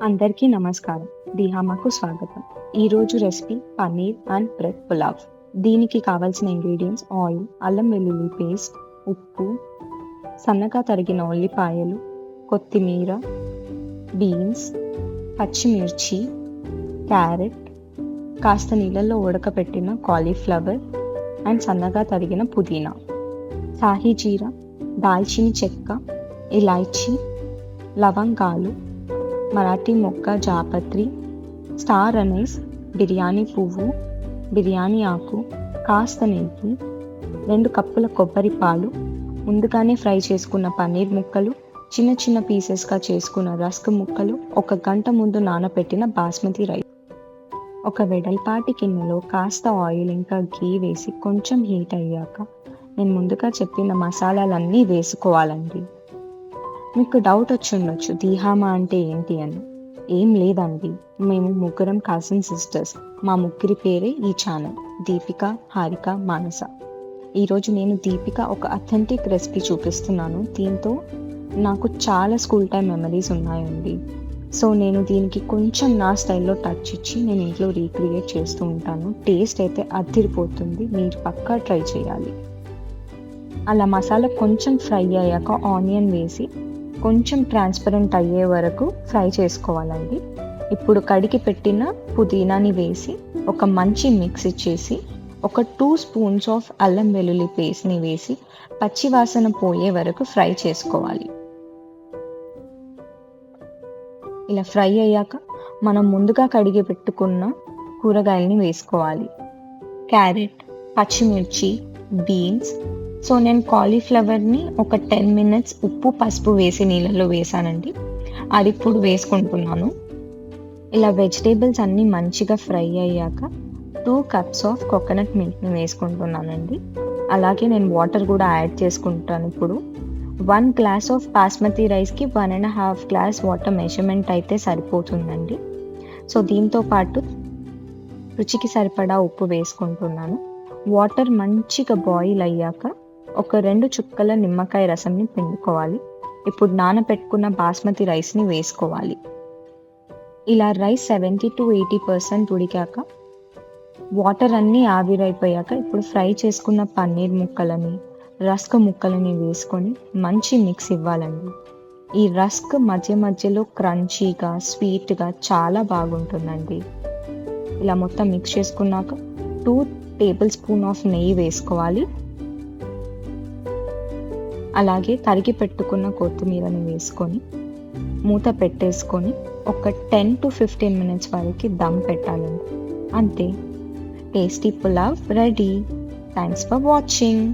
అందరికీ నమస్కారం. దిహామాకు స్వాగతం. ఈరోజు recipe paneer and bread pulao. దీనికి కావాల్సిన ఇంగ్రీడియంట్స్ ఆయిల్, అల్లం వెల్లుల్లి పేస్ట్, ఉప్పు, సన్నగా తరిగిన ఉల్లిపాయలు, కొత్తిమీర, బీన్స్, పచ్చిమిర్చి, క్యారెట్, కాస్త నీళ్ళల్లో ఉడకపెట్టిన కాలీఫ్లవర్ అండ్ సన్నగా తరిగిన పుదీనా, సాహీ జీరా, దాల్చిన చెక్క, ఇలాచీ, లవంగాలు, మరాఠీ మొగ్గ, జాపత్రి, స్టార్ అనీస్, బిర్యానీ పువ్వు, బిర్యానీ ఆకు, కాస్త నెయ్యి, 2 కప్పుల కొబ్బరి పాలు, ముందుగానే ఫ్రై చేసుకున్న పన్నీర్ ముక్కలు, చిన్న చిన్న పీసెస్గా చేసుకున్న రస్క్ ముక్కలు, 1 గంట ముందు నానబెట్టిన బాస్మతి రైస్. ఒక వెడల్పాటి గిన్నెలో కాస్త ఆయిల్ ఇంకా ఘీ వేసి కొంచెం హీట్ అయ్యాక నేను ముందుగా చెప్పిన మసాలాలన్నీ వేసుకోవాలండి. మీకు డౌట్ వచ్చి ఉండొచ్చు, దిహామా అంటే ఏంటి అని. ఏం లేదండి, మేము ముగ్గురం కజిన్ సిస్టర్స్. మా ముగ్గురి పేరే ఈ ఛానల్, దీపిక, హారిక, మానస. ఈరోజు నేను దీపిక ఒక అథెంటిక్ రెసిపీ చూపిస్తున్నాను. దీంతో నాకు చాలా స్కూల్ టైం మెమరీస్ ఉన్నాయండి. సో నేను దీనికి కొంచెం నా స్టైల్లో టచ్ ఇచ్చి నేను ఇంట్లో రీక్రియేట్ చేస్తూ ఉంటాను. టేస్ట్ అయితే అదిరిపోతుంది, మీరు పక్కా ట్రై చేయాలి. అలా మసాలా కొంచెం ఫ్రై అయ్యాక ఆనియన్ వేసి కొంచెం ట్రాన్స్పరెంట్ అయ్యే వరకు ఫ్రై చేసుకోవాలండి. ఇప్పుడు కడిగి పెట్టిన పుదీనాని వేసి ఒక మంచి మిక్స్ ఇచ్చేసి ఒక 2 స్పూన్స్ ఆఫ్ అల్లం వెల్లుల్లి పేస్ట్ని వేసి పచ్చి వాసన పోయే వరకు ఫ్రై చేసుకోవాలి. ఇలా ఫ్రై అయ్యాక మనం ముందుగా కడిగి పెట్టుకున్న కూరగాయలని వేసుకోవాలి. క్యారెట్, పచ్చిమిర్చి, బీన్స్. సో నేను కాలీఫ్లవర్ని ఒక 10 మినిట్స్ ఉప్పు పసుపు వేసి నీళ్ళలో వేసానండి. అది ఇప్పుడు వేసుకుంటున్నాను. ఇలా వెజిటేబుల్స్ అన్నీ మంచిగా ఫ్రై అయ్యాక 2 కప్స్ ఆఫ్ కోకోనట్ మిల్క్ని వేసుకుంటున్నానండి. అలాగే నేను వాటర్ కూడా యాడ్ చేసుకుంటాను. ఇప్పుడు 1 గ్లాస్ ఆఫ్ బాస్మతి రైస్కి 1.5 గ్లాస్ వాటర్ మెజర్మెంట్ అయితే సరిపోతుందండి. సో దీంతో పాటు రుచికి సరిపడా ఉప్పు వేసుకుంటున్నాను. వాటర్ మంచిగా బాయిల్ అయ్యాక ఒక 2 చుక్కల నిమ్మకాయ రసంని పిండుకోవాలి. ఇప్పుడు నానబెట్టుకున్న బాస్మతి రైస్ని వేసుకోవాలి. ఇలా రైస్ 70 to 80% ఉడికాక వాటర్ అన్నీ ఆవిరైపోయాక ఇప్పుడు ఫ్రై చేసుకున్న పన్నీర్ ముక్కలని, రస్క్ ముక్కలని వేసుకొని మంచి మిక్స్ ఇవ్వాలండి. ఈ రస్క్ మధ్య మధ్యలో క్రంచీగా, స్వీట్గా చాలా బాగుంటుందండి. ఇలా మొత్తం మిక్స్ చేసుకున్నాక 2 టేబుల్ స్పూన్ ఆఫ్ నెయ్యి వేసుకోవాలి. అలాగే తరిగి పెట్టుకున్న కొత్తిమీరని వేసుకొని మూత పెట్టేసుకొని ఒక 10 to 15 మినిట్స్ వరకు దమ్ పెట్టాలండి. అంతే, tasty pulao ready. Thanks for watching.